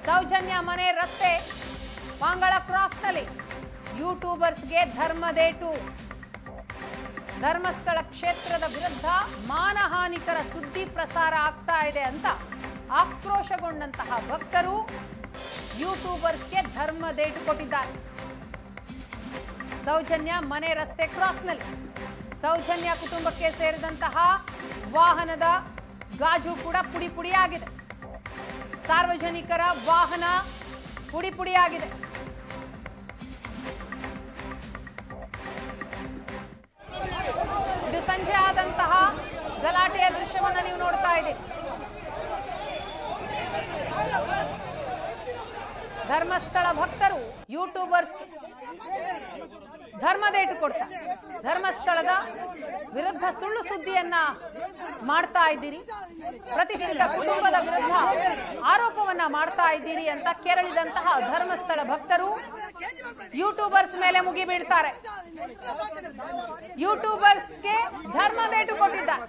ಸೌಜನ್ಯ ಮನೆ ರಸ್ತೆ ಮಾಂಗಳ ಕ್ರಾಸ್ನಲ್ಲಿ ಯೂಟ್ಯೂಬರ್ಸ್ಗೆ ಧರ್ಮದೇಟು. ಧರ್ಮಸ್ಥಳ ಕ್ಷೇತ್ರದ ವಿರುದ್ಧ ಮಾನಹಾನಿಕರ ಸುದ್ದಿ ಪ್ರಸಾರ ಆಗ್ತಾ ಇದೆ ಅಂತ ಆಕ್ರೋಶಗೊಂಡಂತಹ ಭಕ್ತರು ಯೂಟ್ಯೂಬರ್ಸ್ಗೆ ಧರ್ಮದೇಟು ಕೊಟ್ಟಿದ್ದಾರೆ. ಸೌಜನ್ಯ ಮನೆ ರಸ್ತೆ ಕ್ರಾಸ್ನಲ್ಲಿ ಸೌಜನ್ಯ ಕುಟುಂಬಕ್ಕೆ ಸೇರಿದಂತಹ ವಾಹನದ ಗಾಜು ಕೂಡ ಪುಡಿ ಪುಡಿಯಾಗಿದೆ. ಸಾರ್ವಜನಿಕರ ವಾಹನ ಪುಡಿ ಪುಡಿಯಾಗಿದೆ. ಇದು ಸಂಜೆ ಆದಂತಹ ಗಲಾಟೆಯ ದೃಶ್ಯವನ್ನು ನೀವು ನೋಡ್ತಾ ಇದ್ದೀರಿ. ಧರ್ಮಸ್ಥಳ ಭಕ್ತರು ಯೂಟ್ಯೂಬರ್ಸ್ ಧರ್ಮದೇಟು ಕೊಡ್ತಾರೆ. ಧರ್ಮಸ್ಥಳದ ವಿರುದ್ಧ ಸುಳ್ಳು ಸುದ್ದಿಯನ್ನ ಮಾಡ್ತಾ ಇದ್ದೀರಿ, ಪ್ರತಿಷ್ಠಿತ ಕುಟುಂಬದ ವಿರುದ್ಧ ಆರೋಪವನ್ನ ಮಾಡ್ತಾ ಇದ್ದೀರಿ ಅಂತ ಕೆರಳಿದಂತಹ ಧರ್ಮಸ್ಥಳ ಭಕ್ತರು ಯೂಟ್ಯೂಬರ್ಸ್ ಮೇಲೆ ಮುಗಿ ಬೀಳ್ತಾರೆ. ಯೂಟ್ಯೂಬರ್ಸ್ಗೆ ಧರ್ಮದೇಟು ಕೊಟ್ಟಿದ್ದಾರೆ.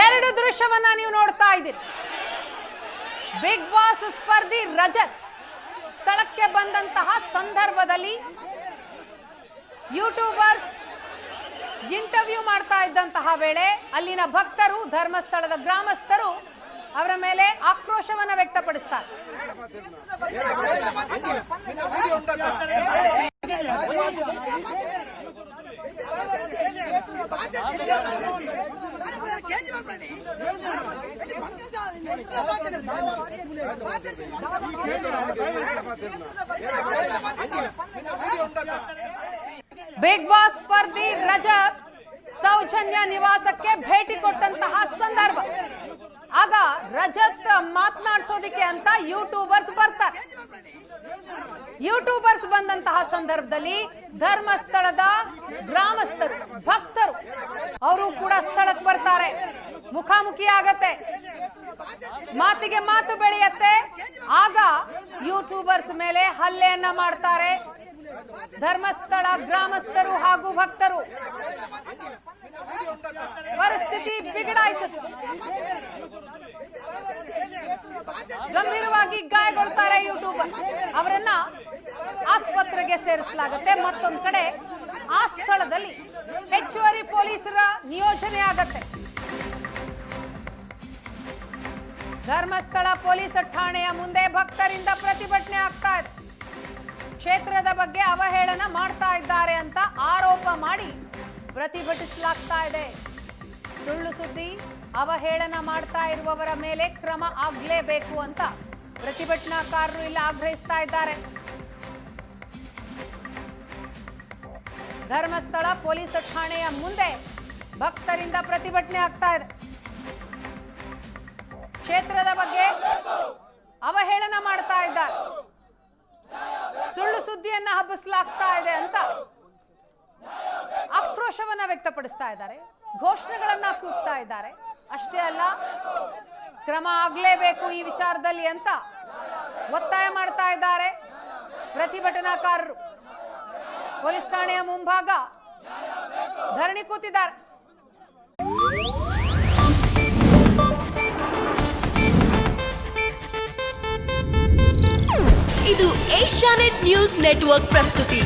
ಎರಡು ದೃಶ್ಯವನ್ನ ನೀವು ನೋಡ್ತಾ ಇದ್ದೀರಿ. ಬಿಗ್ ಬಾಸ್ ಸ್ಪರ್ಧಿ ರಜತ್ ಸ್ಥಳಕ್ಕೆ ಬಂದಂತಹ ಸಂದರ್ಭದಲ್ಲಿ ಯೂಟ್ಯೂಬರ್ಸ್ ಇಂಟರ್ವ್ಯೂ ಮಾಡ್ತಾ ಇದ್ದಂತಹ ವೇಳೆ ಅಲ್ಲಿನ ಭಕ್ತರು, ಧರ್ಮಸ್ಥಳದ ಗ್ರಾಮಸ್ಥರು ಅವರ ಮೇಲೆ ಆಕ್ರೋಶವನ್ನ ವ್ಯಕ್ತಪಡಿಸ್ತಾರೆ. ಬಿಗ್ ಬಾಸ್ ಸ್ಪರ್ಧಿ ರಜತ್ ಸೌಜನ್ಯ ನಿವಾಸಕ್ಕೆ ಭೇಟಿ ಕೊಟ್ಟಂತಹ ಸಂದರ್ಭ. ಆಗ ರಜತ್ ಮಾತನಾಡಿಸೋದಿಕ್ಕೆ ಅಂತ ಯೂಟ್ಯೂಬರ್ಸ್ ಬರ್ತಾರೆ. ಯೂಟ್ಯೂಬರ್ಸ್ ಬಂದಂತಹ ಸಂದರ್ಭದಲ್ಲಿ ಧರ್ಮಸ್ಥಳದ ಗ್ರಾಮಸ್ಥರು, ಭಕ್ತರು ಅವರು ಕೂಡ ಸ್ಥಳಕ್ಕೆ ಬರ್ತಾರೆ. ಮುಖಾಮುಖಿ ಆಗತ್ತೆ, ಮಾತಿಗೆ ಮಾತು ಬೆಳೆಯತ್ತೆ. ಆಗ ಯೂಟ್ಯೂಬರ್ಸ್ ಮೇಲೆ ಹಲ್ಲೆಯನ್ನ ಮಾಡ್ತಾರೆ ಧರ್ಮಸ್ಥಳ ಗ್ರಾಮಸ್ಥರು ಹಾಗೂ ಭಕ್ತರು. ಪರಿಸ್ಥಿತಿ ಬಿಗಡಾಯಿಸುತ್ತೆ. ಗಂಭೀರವಾಗಿ ಗಾಯಗೊಳ್ತಾರೆ ಯೂಟ್ಯೂಬರ್. ಅವರನ್ನ ಆಸ್ಪತ್ರೆಗೆ ಸೇರಿಸಲಾಗುತ್ತೆ. ಮತ್ತೊಂದು ಕಡೆ ಆ ಸ್ಥಳದಲ್ಲಿ ಹೆಚ್ಚುವರಿ ಪೊಲೀಸರ ನಿಯೋಜನೆ ಆಗತ್ತೆ. ಧರ್ಮಸ್ಥಳ ಪೊಲೀಸ್ ಠಾಣೆಯ ಮುಂದೆ ಭಕ್ತರಿಂದ ಪ್ರತಿಭಟನೆ ಆಗ್ತಾ ಇದೆ. ಕ್ಷೇತ್ರದ ಬಗ್ಗೆ ಅವಹೇಳನ ಮಾಡ್ತಾ ಇದ್ದಾರೆ ಅಂತ ಆರೋಪ ಮಾಡಿ ಪ್ರತಿಭಟಿಸಲಾಗ್ತಾ ಇದೆ. ಸುಳ್ಳು ಸುದ್ದಿ, ಅವಹೇಳನ ಮಾಡ್ತಾ ಇರುವವರ ಮೇಲೆ ಕ್ರಮ ಆಗಲೇಬೇಕು ಅಂತ ಪ್ರತಿಭಟನಾಕಾರರು ಇಲ್ಲಿ ಆಗ್ರಹಿಸ್ತಾ ಇದ್ದಾರೆ. ಧರ್ಮಸ್ಥಳ ಪೊಲೀಸ್ ಠಾಣೆಯ ಮುಂದೆ ಭಕ್ತರಿಂದ ಪ್ರತಿಭಟನೆ ಆಗ್ತಾ ಇದೆ. ಕ್ಷೇತ್ರದ ಬಗ್ಗೆ ಅವಹೇಳನ ಮಾಡ್ತಾ ಇದ್ದಾರೆ, ಸುಳ್ಳು ಸುದ್ದಿಯನ್ನ ಹಬ್ಬಿಸಲಾಗ್ತಾ ಇದೆ ಅಂತ ಆಕ್ರೋಶವನ್ನ ವ್ಯಕ್ತಪಡಿಸ್ತಾ ಇದ್ದಾರೆ. ಘೋಷಣೆಗಳನ್ನ ಕೂಗ್ತಾ ಇದ್ದಾರೆ. ಅಷ್ಟೇ ಅಲ್ಲ, ಕ್ರಮ ಆಗಲೇಬೇಕು ಈ ವಿಚಾರದಲ್ಲಿ ಅಂತ ಒತ್ತಾಯ ಮಾಡ್ತಾ ಇದ್ದಾರೆ ಪ್ರತಿಭಟನಾಕಾರರು. ಪೊಲೀಸ್ ಠಾಣೆಯ ಮುಂಭಾಗ ಧರಣಿ ಕೂತಿದ್ದಾರೆ. ಇದು ಏಷ್ಯಾನೆಟ್ ನ್ಯೂಸ್ ನೆಟ್ವರ್ಕ್ ಪ್ರಸ್ತುತಿ.